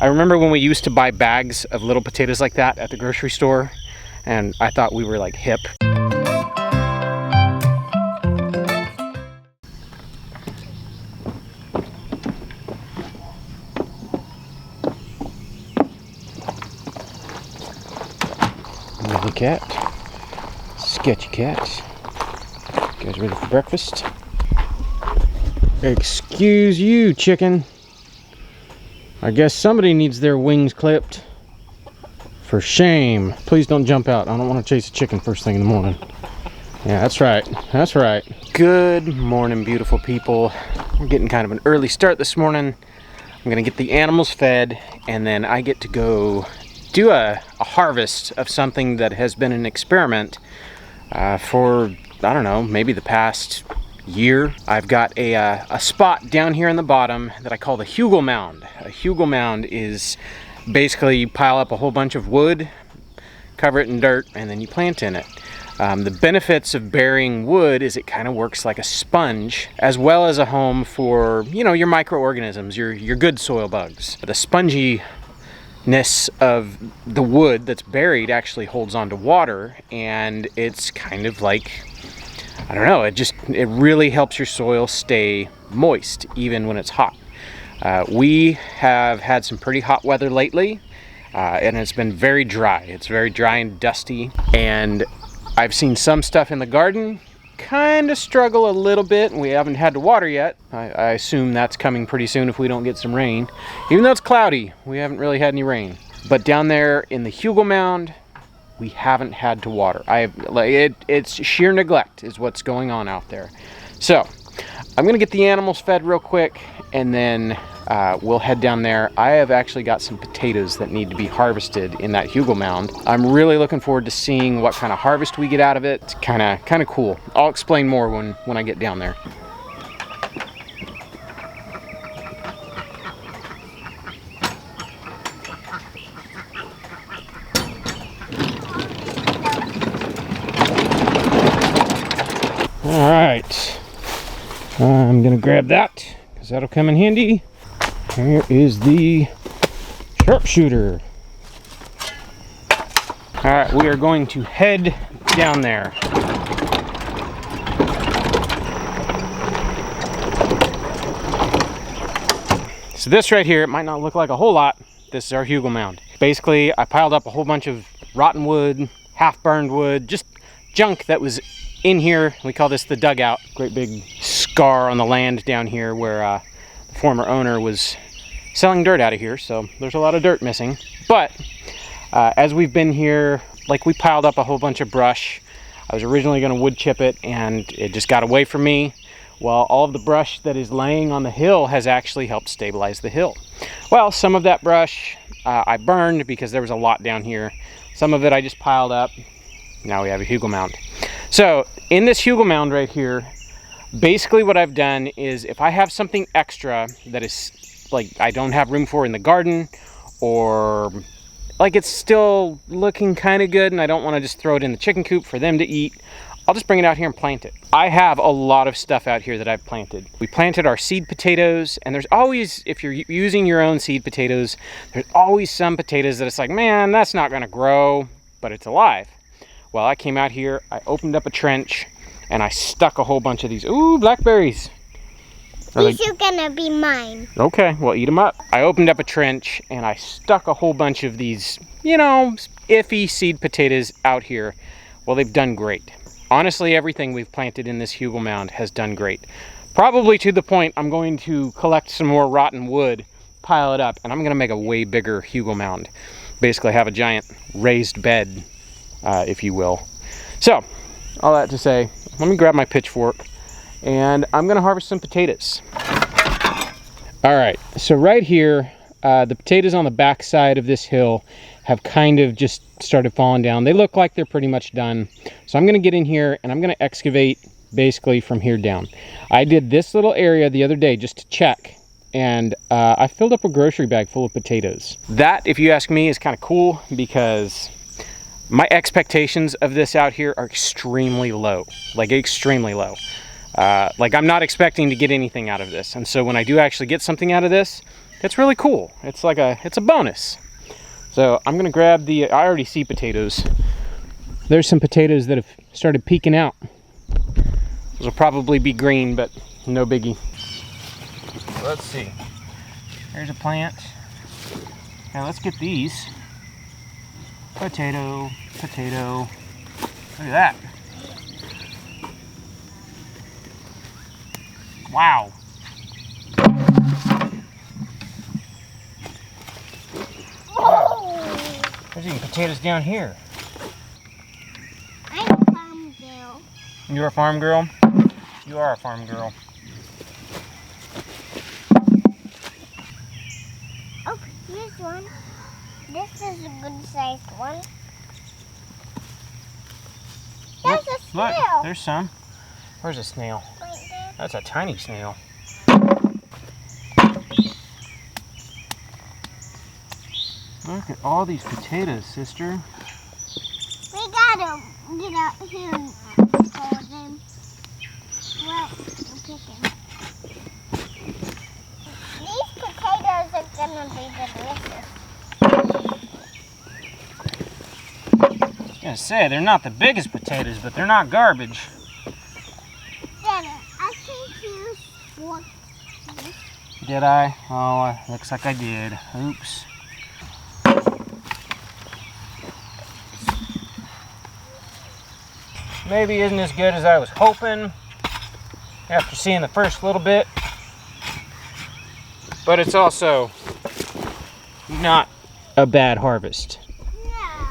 I remember when we used to buy bags of little potatoes like that at the grocery store, and I thought we were like hip. Lovely cat. Sketchy cat. You guys ready for breakfast? Excuse you, chicken. I guess somebody needs their wings clipped. For shame. Please don't jump out. I don't want to chase a chicken first thing in the morning. Yeah, that's right. That's right. Good morning, beautiful people. We're getting kind of an early start this morning. I'm going to get the animals fed, and then I get to go do a harvest of something that has been an experiment for, I don't know, maybe the past year. I've got a spot down here in the bottom that I call the hugel mound. A hugel mound is basically you pile up a whole bunch of wood, cover it in dirt, and then you plant in it. The benefits of burying wood is it kind of works like a sponge, as well as a home for, you know, your microorganisms, your good soil bugs. The sponginess of the wood that's buried actually holds on to water, and it's kind of like, I don't know, it really helps your soil stay moist even when it's hot. We have had some pretty hot weather lately, and it's been very dry. It's very dry and dusty, and I've seen some stuff in the garden kind of struggle a little bit, and we haven't had to water yet. I assume that's coming pretty soon if we don't get some rain. Even though it's cloudy, we haven't really had any rain. But down there in the hugel mound, we haven't had to water. It's sheer neglect is what's going on out there. So I'm gonna get the animals fed real quick, and then we'll head down there. I have actually got some potatoes that need to be harvested in that hugel mound. I'm really looking forward to seeing what kind of harvest we get out of it. It's kind of cool. I'll explain more when I get down there. All right, I'm gonna grab that because that'll come in handy. Here is the sharpshooter. All right, we are going to head down there. So this right here, it might not look like a whole lot. This is our hugel mound. Basically, I piled up a whole bunch of rotten wood, half-burned wood, just junk that was in here. We call this the dugout. Great big scar on the land down here where the former owner was selling dirt out of here, so there's a lot of dirt missing. But as we've been here, like, we piled up a whole bunch of brush. I was originally going to wood chip it, and it just got away from me. Well, all of the brush that is laying on the hill has actually helped stabilize the hill. Well, some of that brush I burned because there was a lot down here. Some of it I just piled up. Now we have a hugel mound. So in this hugel mound right here, basically what I've done is if I have something extra that is like I don't have room for in the garden, or like it's still looking kind of good and I don't want to just throw it in the chicken coop for them to eat, I'll just bring it out here and plant it. I have a lot of stuff out here that I've planted. We planted our seed potatoes, and there's always, if you're using your own seed potatoes, there's always some potatoes that it's like, man, that's not gonna grow, but it's alive. Well, I came out here, I opened up a trench, and I stuck a whole bunch of these. Ooh, blackberries. These are gonna be mine. Okay, well, eat them up. I opened up a trench, and I stuck a whole bunch of these, you know, iffy seed potatoes out here. Well, they've done great. Honestly, everything we've planted in this hugel mound has done great. Probably to the point I'm going to collect some more rotten wood, pile it up, and I'm gonna make a way bigger hugel mound. Basically have a giant raised bed, if you will. So, all that to say, let me grab my pitchfork, and I'm gonna harvest some potatoes. All right, so right here, the potatoes on the back side of this hill have kind of just started falling down. They look like they're pretty much done. So I'm gonna get in here and I'm gonna excavate basically from here down. I did this little area the other day just to check, and I filled up a grocery bag full of potatoes. That, if you ask me, is kind of cool because my expectations of this out here are extremely low, like extremely low. Like I'm not expecting to get anything out of this. And so when I do actually get something out of this, it's really cool. It's like it's a bonus. So I'm gonna grab I already see potatoes. There's some potatoes that have started peeking out. Those will probably be green, but no biggie. Let's see. There's a plant. Now let's get these. Potato, potato. Look at that. Wow. There's even potatoes down here. I'm a farm girl. You're a farm girl? You are a farm girl. Oh, here's one. This is a good sized one. There's a snail. Look, there's some. Where's a snail? Right there. That's a tiny snail. Look at all these potatoes, sister. We gotta get out here and hold them. Well, I'm picking. These potatoes are gonna be delicious. I was gonna say, they're not the biggest potatoes, but they're not garbage. Dada, I think you swore. Did I? Oh, looks like I did. Oops. Maybe isn't as good as I was hoping after seeing the first little bit. But it's also not a bad harvest. No.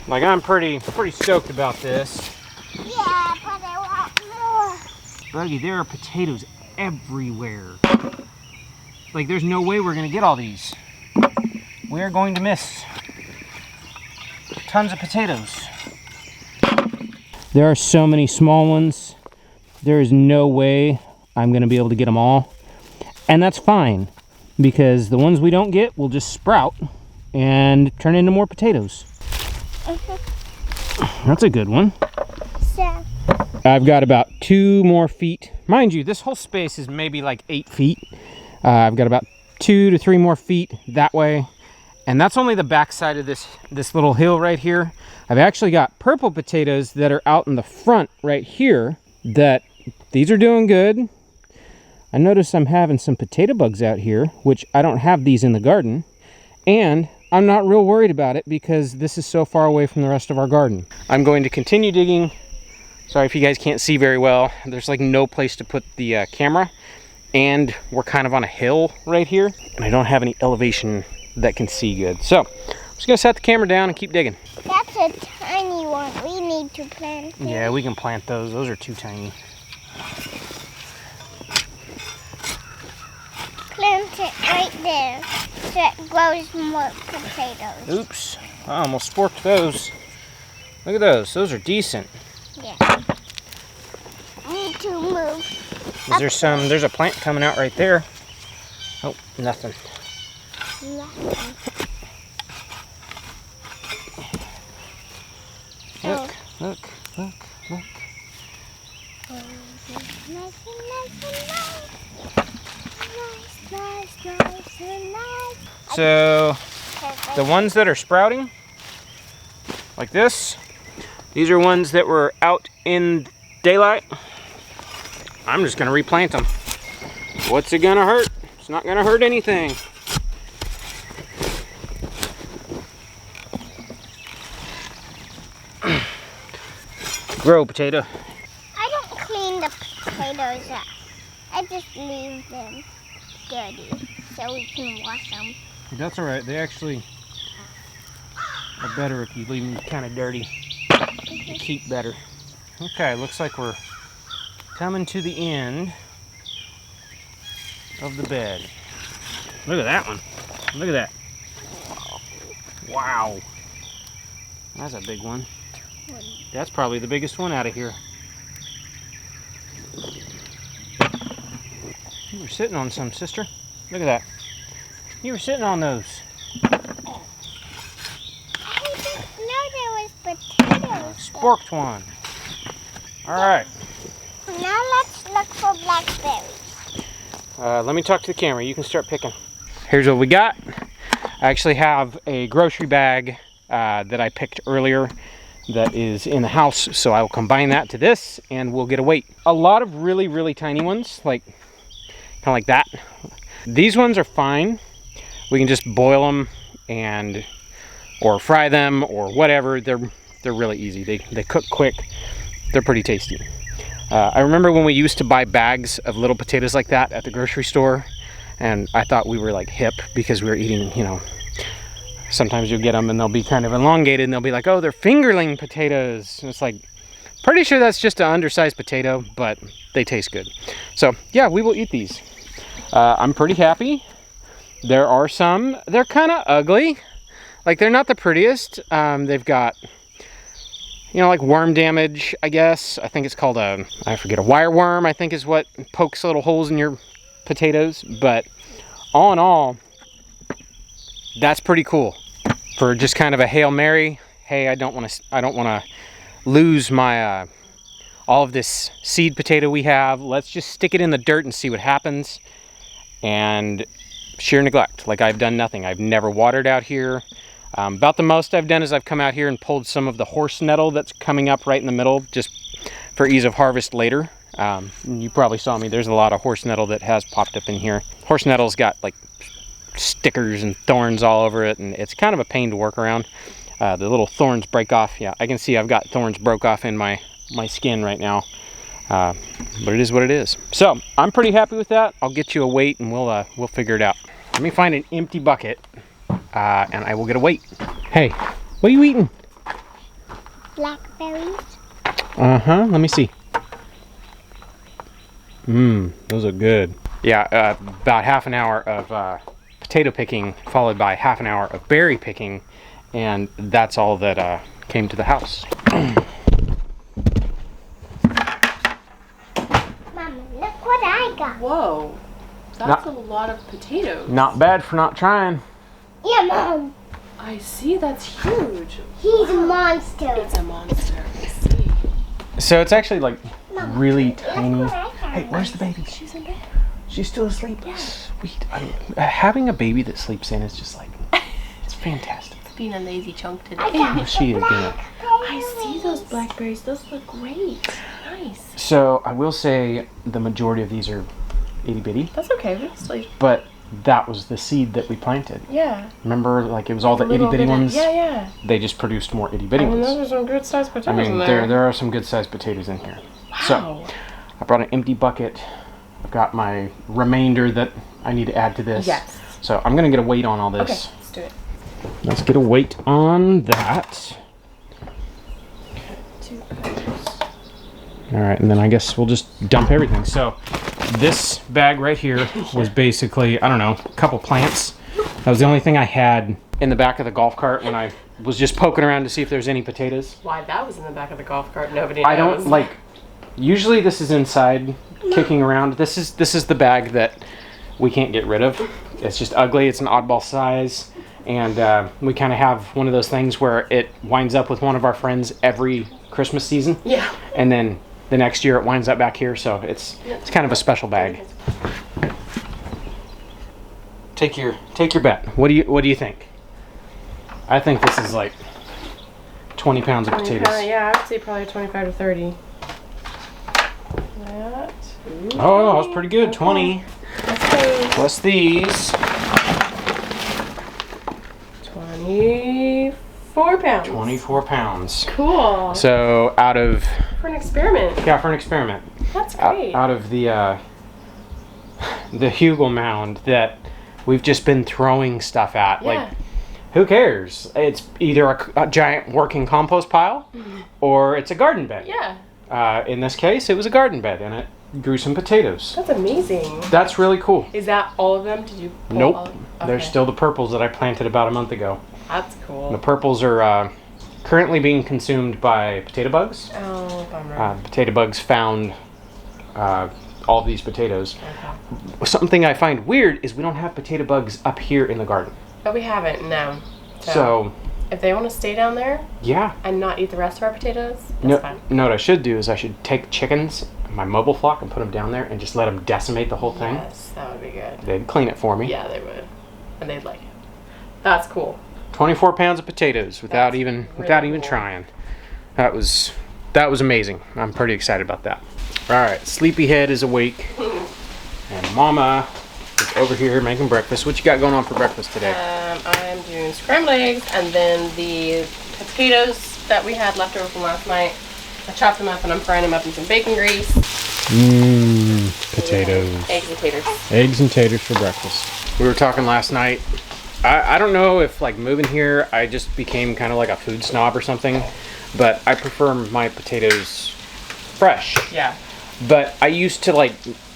Like, I'm pretty stoked about this. Yeah, but I want more. Buggy, there are potatoes everywhere. Like, there's no way we're gonna get all these. We're going to miss tons of potatoes. There are so many small ones. There is no way I'm gonna be able to get them all. And that's fine, because the ones we don't get will just sprout and turn into more potatoes. That's a good one. So, I've got about 2 more feet. Mind you, this whole space is maybe like 8 feet. I've got about 2 to 3 more feet that way. And that's only the back side of this little hill right here. I've actually got purple potatoes that are out in the front right here that these are doing good. I notice I'm having some potato bugs out here, which I don't have these in the garden. And I'm not real worried about it because this is so far away from the rest of our garden. I'm going to continue digging. Sorry if you guys can't see very well. There's like no place to put the camera. And we're kind of on a hill right here. And I don't have any elevation that can see good. So I'm just gonna set the camera down and keep digging. that's a tiny one. We need to plant it. Yeah, we can plant those. Those are too tiny. Plant it right there so it grows more potatoes. Oops, I almost sporked those. Look at those. Those are decent. Yeah. Need to move. Is there some? There's a plant coming out right there. Oh, nothing. Look, look, look, look. So, the ones that are sprouting, like this, these are ones that were out in daylight. I'm just gonna replant them. What's it gonna hurt? It's not gonna hurt anything. Grow, potato. I don't clean the potatoes up. I just leave them dirty so we can wash them. That's all right. They actually are better if you leave them kind of dirty. They keep better. Okay, looks like we're coming to the end of the bed. Look at that one. Look at that. Wow. That's a big one. That's probably the biggest one out of here. You were sitting on some, sister. Look at that. You were sitting on those. I didn't know there was potatoes. Sporked one. All right. Now let's look for blackberries. Let me talk to the camera. You can start picking. here's what we got. I actually have a grocery bag that I picked earlier that is in the house, so I will combine that to this and we'll get a weight. A lot of really, really tiny ones, like kind of like that. These ones are fine. We can just boil them or fry them or whatever. They're really easy. They cook quick. They're pretty tasty. I remember when we used to buy bags of little potatoes like that at the grocery store, and I thought we were like hip because we were eating, you know, sometimes you'll get them and they'll be kind of elongated and they'll be like, oh, they're fingerling potatoes. And it's like, pretty sure that's just an undersized potato, but they taste good. So yeah, we will eat these. I'm pretty happy. There are some, they're kind of ugly. Like, they're not the prettiest. They've got, you know, like worm damage, I guess. I think it's called I forget, a wire worm, I think is what pokes little holes in your potatoes. But all in all, that's pretty cool. For just kind of a Hail Mary, hey, I don't want to lose my all of this seed potato we have. Let's just stick it in the dirt and see what happens. And sheer neglect, like I've done nothing. I've never watered out here. About the most I've done is I've come out here and pulled some of the horse nettle that's coming up right in the middle, just for ease of harvest later. You probably saw me, there's a lot of horse nettle that has popped up in here. Horse nettle's got like stickers and thorns all over it, and it's kind of a pain to work around. The little thorns break off. Yeah, I can see I've got thorns broke off in my skin right now. But it is what it is. So I'm pretty happy with that. I'll get you a weight and we'll figure it out. Let me find an empty bucket and I will get a weight. Hey, what are you eating? Blackberries. Uh-huh, let me see. Those are good. Yeah, about half an hour of potato picking followed by half an hour of berry picking, and that's all that came to the house. Mama, look what I got. Whoa, that's a lot of potatoes. Not bad for not trying. Yeah, Mom. I see, that's huge. He's a monster. It's a monster, I see. So it's actually like really Look tiny. what I found. Hey, where's the baby? She's in there. She's still asleep? Yeah. Sweet. Having a baby that sleeps in is just like, it's fantastic. Being a lazy chunk today. I got She is gonna. I see those blackberries. Those look great. Nice. So I will say the majority of these are itty bitty, That's okay. We just like, but that was the seed that we planted. yeah. Remember, like it was all the itty Little bitty bit of- ones? Yeah, yeah. They just produced more itty bitty I mean, ones. those are some good sized potatoes I mean, in there. there are some good sized potatoes in here. So Wow. I brought an empty bucket. I've got my remainder that I need to add to this. Yes. So I'm gonna get a weight on all Okay, this. let's do it. Let's get a weight on that. 2 pounds. All right, and then I guess we'll just dump everything. So this bag right here was basically, I don't know, a couple plants. That was the only thing I had in the back of the golf cart when I was just poking around to see if there's any potatoes. Why that was in the back of the golf cart, nobody knows. I don't like, usually this is inside kicking around. This is the bag that we can't get rid of. It's just ugly, it's an oddball size. And we kind of have one of those things where it winds up with one of our friends every Christmas season. Yeah. And then the next year it winds up back here, so it's kind of a special bag. Take your bet. What do you think? I think this is like 20 pounds of potatoes. Yeah, I would say probably 25 to 30. That. Oh, that was pretty good. 20 Let's say plus these. 24 pounds. 24 pounds. Cool. So out of, For an experiment. yeah, for an experiment. That's great. Out of the hugel mound that we've just been throwing stuff at. Yeah. Like, who cares? It's either a giant working compost pile or it's a garden bed. Yeah. In this case, it was a garden bed and it grew some potatoes. That's amazing. That's really cool. Is that all of them? Did you pull Nope. all? There's Okay. still the purples that I planted about a month ago. That's cool. The purples are currently being consumed by potato bugs. Oh, bummer. Potato bugs found all of these potatoes. Okay. Something I find weird is we don't have potato bugs up here in the garden. But we haven't, no. So if they want to stay down there yeah. and not eat the rest of our potatoes, that's No, fine. no, what I should do is I should take chickens, my mobile flock, and put them down there and just let them decimate the whole thing. Yes, that would be good. They'd clean it for me. Yeah, they would. and they'd like it. That's cool. 24 pounds of potatoes without even cool. trying. That was amazing. I'm pretty excited about that. All right, Sleepyhead is awake, and Mama is over here making breakfast. What you got going on for breakfast today? I'm doing scrambled eggs, and then the potatoes that we had left over from last night, I chopped them up and I'm frying them up in some bacon grease. Potatoes. Yeah, eggs and taters. Eggs and taters for breakfast. We were talking last night. I don't know if like moving here, I just became kind of like a food snob or something, but I prefer my potatoes fresh. Yeah. But I used to like,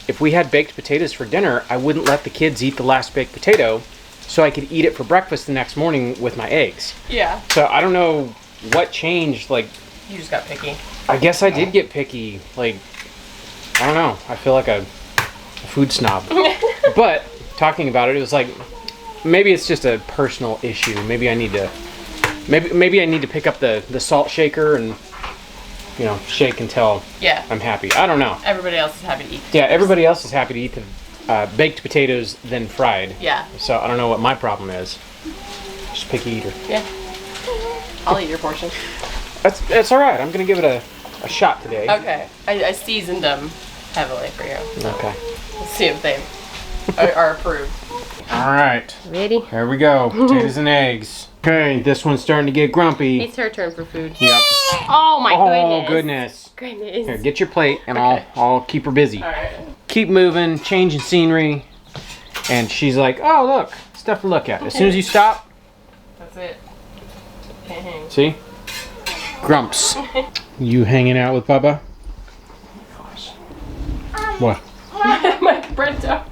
if we had baked potatoes for dinner, I wouldn't let the kids eat the last baked potato so I could eat it for breakfast the next morning with my eggs. Yeah. So I don't know what changed. Like, You just got picky. I guess I did get picky. Like, I don't know. I feel like a food snob. But talking about it, it was like, maybe it's just a personal issue. Maybe I need to, maybe I need to pick up the salt shaker and, you know, shake until I'm happy. I don't know. Everybody else is happy to eat. Yeah, everybody else is happy to eat the baked potatoes then fried. Yeah. So I don't know what my problem is. Just a picky eater. Yeah. I'll eat your portion. That's all right. I'm gonna give it a shot today. Okay. I seasoned them heavily for you. Okay. Let's see if they are approved. All right. Ready? Here we go. Potatoes and eggs. Okay, this one's starting to get grumpy. It's her turn for food. Yep. Oh my Oh goodness. goodness. Here, get your plate, and I'll keep her busy. All right. Keep moving, changing scenery, and she's like, "Oh look, stuff to look at." As soon as you stop, That's it. Can't hang. see, grumps. You hanging out with Bubba? What? My bread dough.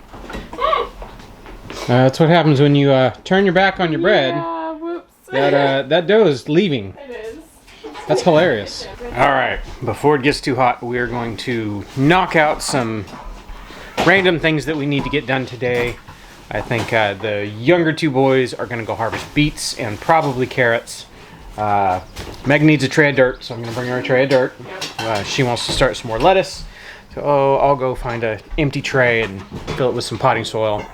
That's what happens when you turn your back on your bread. Yeah, whoops. That dough is leaving. It is. That's hilarious. All right, before it gets too hot, we are going to knock out some random things that we need to get done today. I think the younger two boys are going to go harvest beets and probably carrots. Meg needs a tray of dirt, so I'm going to bring her a tray of dirt. She wants to start some more lettuce, so I'll go find an empty tray and fill it with some potting soil,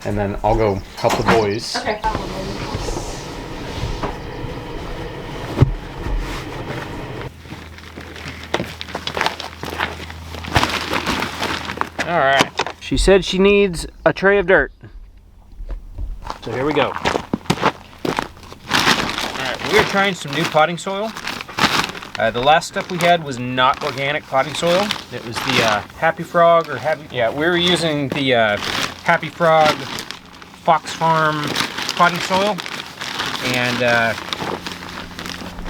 and then I'll go help the boys. Okay. All right. She said she needs a tray of dirt. So here we go. All right, we're trying some new potting soil. The last stuff we had was not organic potting soil. It was the Happy Frog or we were using the Happy Frog Fox Farm potting soil, and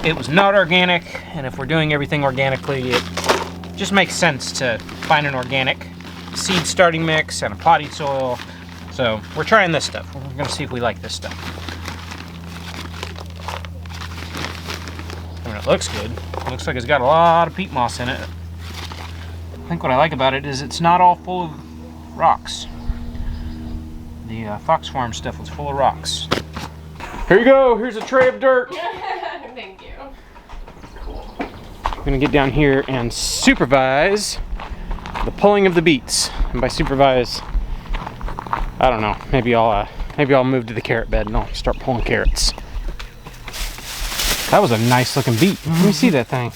it was not organic. And if we're doing everything organically, it just makes sense to find an organic seed starting mix and a potting soil. So we're trying this stuff. We're gonna see if we like this stuff. I mean, it looks good. It looks like it's got a lot of peat moss in it. I think what I like about it is it's not all full of rocks. The Fox Farm stuff was full of rocks. Here you go. Here's a tray of dirt. Thank you. Cool. I'm gonna get down here and supervise the pulling of the beets. And by supervise, I don't know. Maybe I'll move to the carrot bed and I'll start pulling carrots. That was a nice looking beet. Let me see that thing.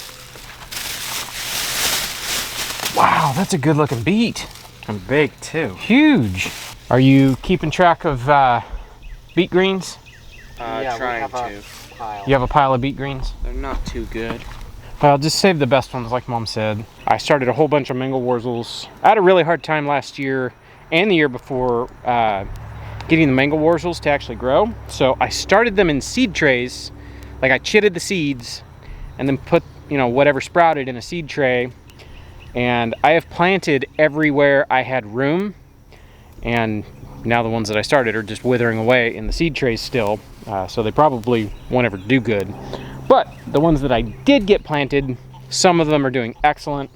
Wow, that's a good looking beet. And big too. Huge. Are you keeping track of beet greens? Trying to. You have a pile of beet greens? They're not too good. Well, just save the best ones, like Mom said. I started a whole bunch of mangleworzels. I had a really hard time last year and the year before getting the mangleworzels to actually grow. So I started them in seed trays. Like I chitted the seeds and then put, whatever sprouted in a seed tray. And I have planted everywhere I had room. And now the ones that I started are just withering away in the seed trays still. So they probably won't ever do good. But the ones that I did get planted, some of them are doing excellent.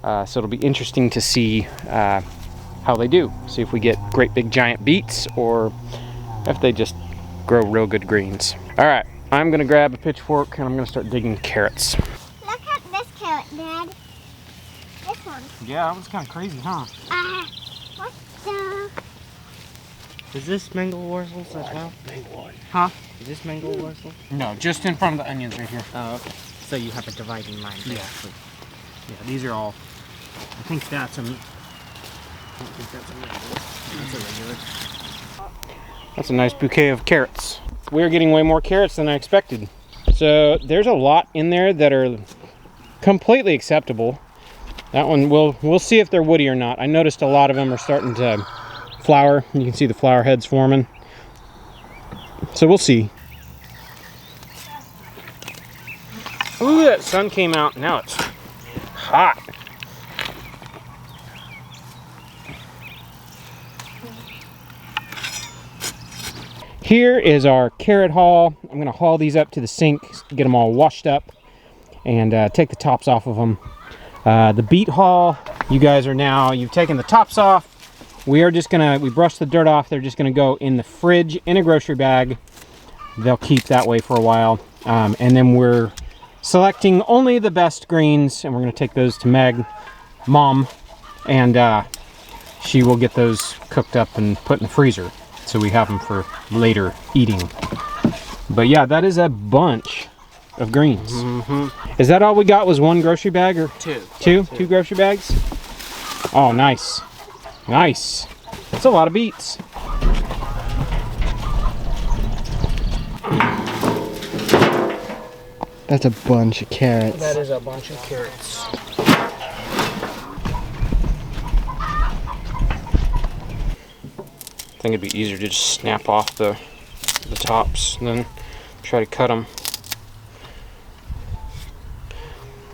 So it'll be interesting to see how they do. See if we get great big giant beets or if they just grow real good greens. All right, I'm gonna grab a pitchfork and I'm gonna start digging carrots. Look at this carrot, Dad. This one. Yeah, that was kind of crazy, huh? What the? Is this mango wurzels as well? Huh? Is this mango wurzels? No, just in front of the onions right here. Oh, okay. So you have a dividing line, Yeah. basically. Yeah, these are all. I think that's a. I don't think that's a mango. That's a regular. That's a nice bouquet of carrots. We're getting way more carrots than I expected. So there's a lot in there that are completely acceptable. That one, we'll see if they're woody or not. I noticed a lot of them are starting to flower. You can see the flower heads forming. So we'll see. Ooh, that sun came out. Now it's hot. Here is our carrot haul. I'm going to haul these up to the sink, get them all washed up, and take the tops off of them. The beet haul, you guys are now, you've taken the tops off. We are just going to, we brushed the dirt off. They're just going to go in the fridge in a grocery bag. They'll keep that way for a while. And then we're selecting only the best greens, and we're going to take those to Meg, Mom, and she will get those cooked up and put in the freezer, so we have them for later eating. But yeah, that is a bunch of greens. Is that all we got? Was one grocery bag or two grocery bags? Oh, nice. Nice. That's a lot of beets. That's a bunch of carrots. That is a bunch of carrots. I think it'd be easier to just snap off the tops and then try to cut them.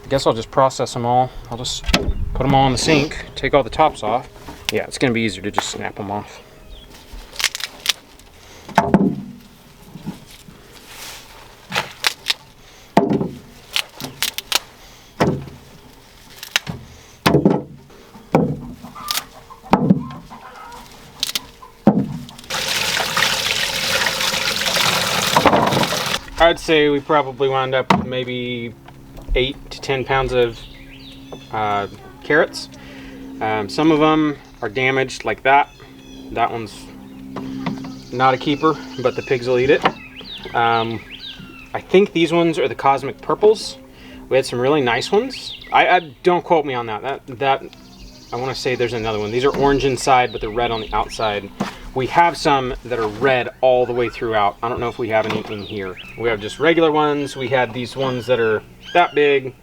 I guess I'll just process them all. I'll just put them all in the sink, take all the tops off. Yeah, it's gonna be easier to just snap them off. I'd say we probably wound up with maybe 8 to 10 pounds of carrots. Some of them are damaged like that. That one's not a keeper, but the pigs will eat it. I think these ones are the cosmic purples. We had some really nice ones. I don't quote me on that. That I want to say there's another one. These are orange inside, but they're red on the outside. We have some that are red all the way throughout. I don't know if we have any in here. We have just regular ones. We had these ones that are that big.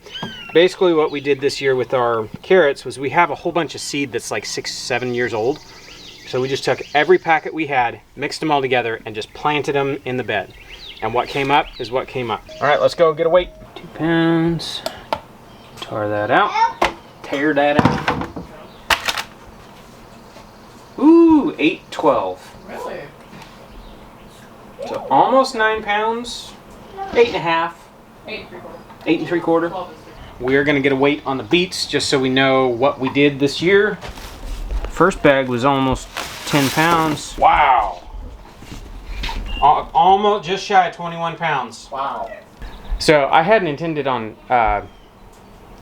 Basically what we did this year with our carrots was we have a whole bunch of seed that's like 6-7 years old. So we just took every packet we had, mixed them all together, and just planted them in the bed. And what came up is what came up. All right, let's go get a weight. 2 pounds. Tar that out. Tear that out. Ooh, 8.12. Really? So almost 9 pounds. 8.5. 8 3/4. 8 3/4. 12 is We're gonna get a weight on the beets just so we know what we did this year. First bag was almost 10 pounds. Wow. Almost just shy of 21 pounds. wow. So I hadn't intended on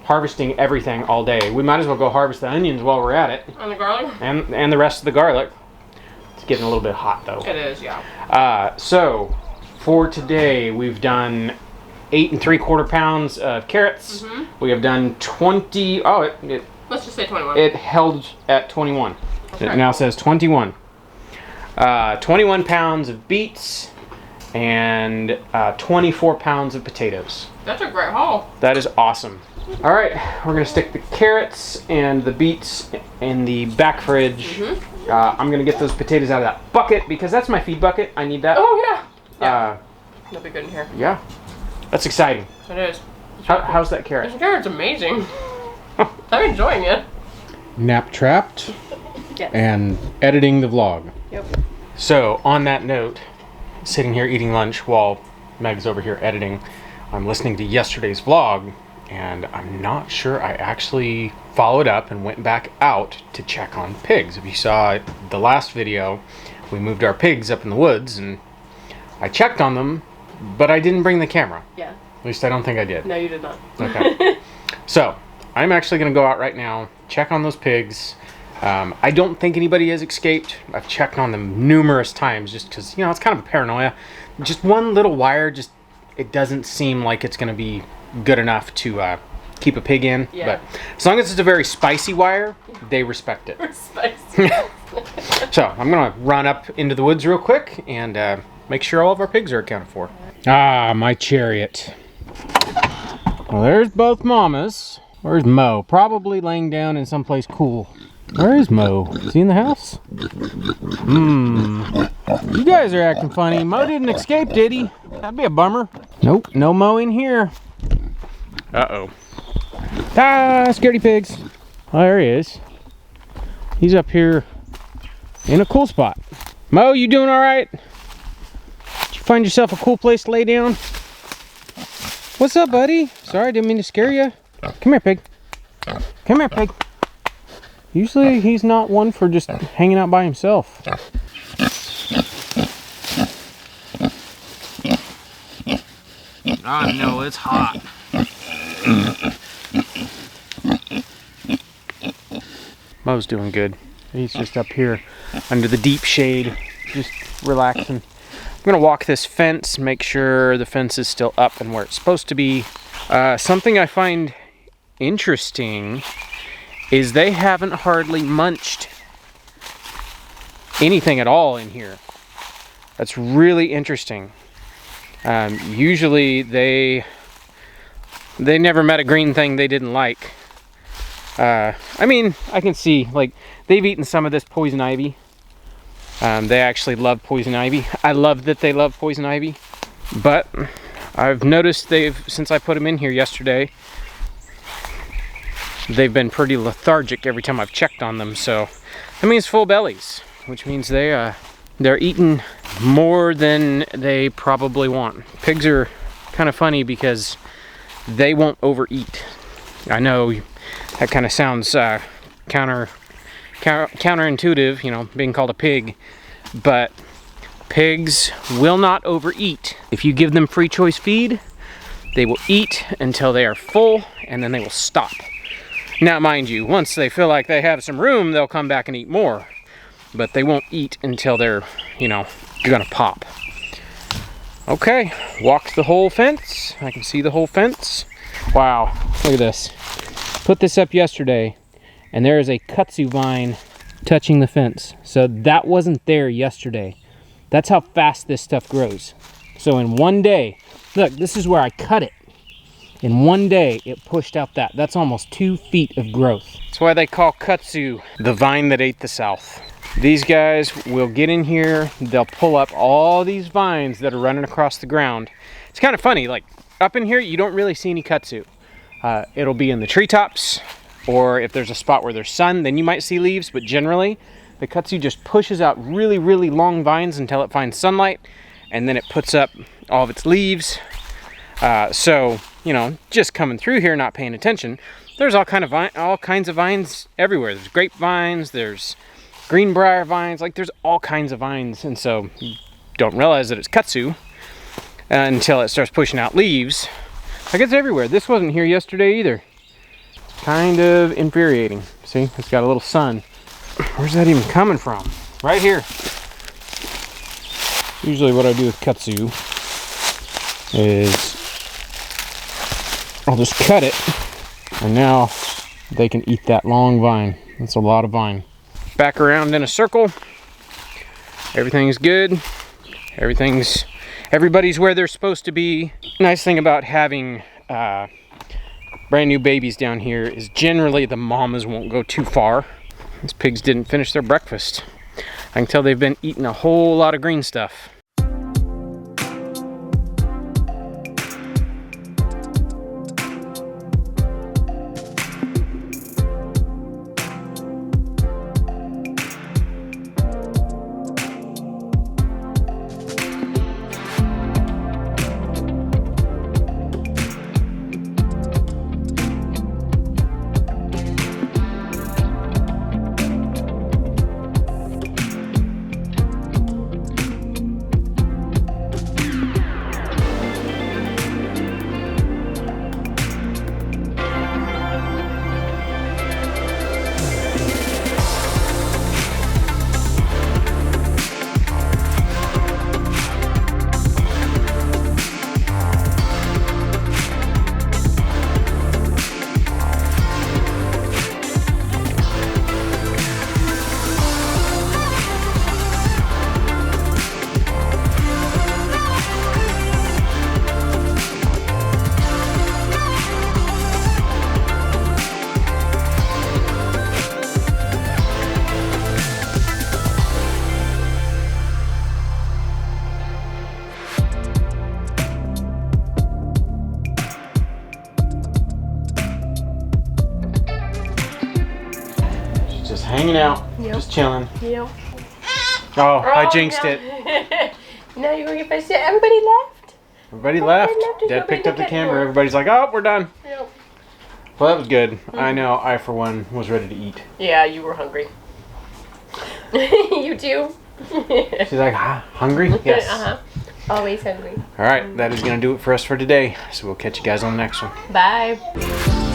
harvesting everything all day. We might as well go harvest the onions while we're at it. And the garlic? And the rest of the garlic. It's getting a little bit hot though. It is, yeah. So for today we've done 8 3/4 pounds of carrots. We have done 20. Oh, Let's just say 21. it held at 21. Okay. It now says 21. 21 pounds of beets and 24 pounds of potatoes. That's a great haul. That is awesome. All right, we're gonna stick the carrots and the beets in the back fridge. I'm gonna get those potatoes out of that bucket because that's my feed bucket. I need that. Oh, yeah. Yeah. That'll be good in here. Yeah, that's exciting. It is. How's that carrot? This carrot's amazing. I'm enjoying it. Nap trapped Yes. and editing the vlog. Yep. So on that note, sitting here eating lunch while Meg's over here editing, I'm listening to yesterday's vlog, and I'm not sure I actually followed up and went back out to check on pigs. If you saw the last video, we moved our pigs up in the woods, and I checked on them, but I didn't bring the camera. Yeah. At least I don't think I did. No, you did not. Okay. So I'm actually going to go out right now, check on those pigs. I don't think anybody has escaped. I've checked on them numerous times just because, you know, it's kind of a paranoia. Just one little wire, just it doesn't seem like it's going to be good enough to keep a pig in. Yeah. But as long as it's a very spicy wire, they respect it. Spicy. So I'm going to run up into the woods real quick and make sure all of our pigs are accounted for. Ah, my chariot. Well, there's both mamas. Where's Mo? Probably laying down in someplace cool. Where is Mo? Is he in the house? You guys are acting funny. Mo didn't escape, did he? That'd be a bummer. Nope, no Mo in here. Uh-oh. Ah, scaredy pigs. Oh, there he is. He's up here in a cool spot. Mo, you doing all right? Did you find yourself a cool place to lay down? What's up, buddy? Sorry, I didn't mean to scare you. Come here, pig. Come here, pig. Usually he's not one for just hanging out by himself. I know, it's hot. Mo's doing good. He's just up here under the deep shade, just relaxing. I'm gonna walk this fence, make sure the fence is still up and where it's supposed to be. Something I find interesting is they haven't hardly munched anything at all in here. That's really interesting. Usually they never met a green thing they didn't like. I mean, I can see, like, they've eaten some of this poison ivy. They actually love poison ivy. I love that they love poison ivy, but I've noticed since I put them in here yesterday, they've been pretty lethargic every time I've checked on them. So that means full bellies, which means they're eating more than they probably want. Pigs are kind of funny because they won't overeat. I know that kind of sounds counterintuitive, you know, being called a pig, but pigs will not overeat. If you give them free choice feed, they will eat until they are full, and then they will stop. Now, mind you, once they feel like they have some room, they'll come back and eat more, but they won't eat until they're, you know, gonna pop. Okay, walked the whole fence. I can see the whole fence. Wow, look at this. Put this up yesterday, and there is a kudzu vine touching the fence. So that wasn't there yesterday. That's how fast this stuff grows. So in one day, look, this is where I cut it. In one day, it pushed out that. That's almost 2 feet of growth. That's why they call kudzu the vine that ate the South. These guys will get in here, they'll pull up all these vines that are running across the ground. It's kind of funny, like up in here, you don't really see any kudzu. It'll be in the treetops, or if there's a spot where there's sun, then you might see leaves, but generally, the kudzu just pushes out really, really long vines until it finds sunlight, and then it puts up all of its leaves. So, you know, just coming through here, not paying attention, there's all kinds of vines everywhere. There's grapevines, there's greenbrier vines, like there's all kinds of vines, and so you don't realize that it's kudzu until it starts pushing out leaves. Like, it's everywhere. This wasn't here yesterday either. Kind of infuriating. See, it's got a little sun. Where's that even coming from? Right here. Usually what I do with kudzu is I'll just cut it, and now they can eat that long vine. That's a lot of vine. Back around in a circle. Everything's good. Everybody's where they're supposed to be. Nice thing about having brand new babies down here is generally the mamas won't go too far. These pigs didn't finish their breakfast. I can tell they've been eating a whole lot of green stuff. hanging out, Yep. just chilling. Yep. Oh, I jinxed it. Now you're gonna get fish. Everybody left. Everybody left. left. There's Dad nobody picked up to the get camera. more. Everybody's like, oh, we're done. Yep. Well, that was good. I know I, for one, was ready to eat. Yeah, you were hungry. You too? She's like, hungry? Yes. Uh-huh. Always hungry. All right, that is going to do it for us for today. So we'll catch you guys on the next one. Bye.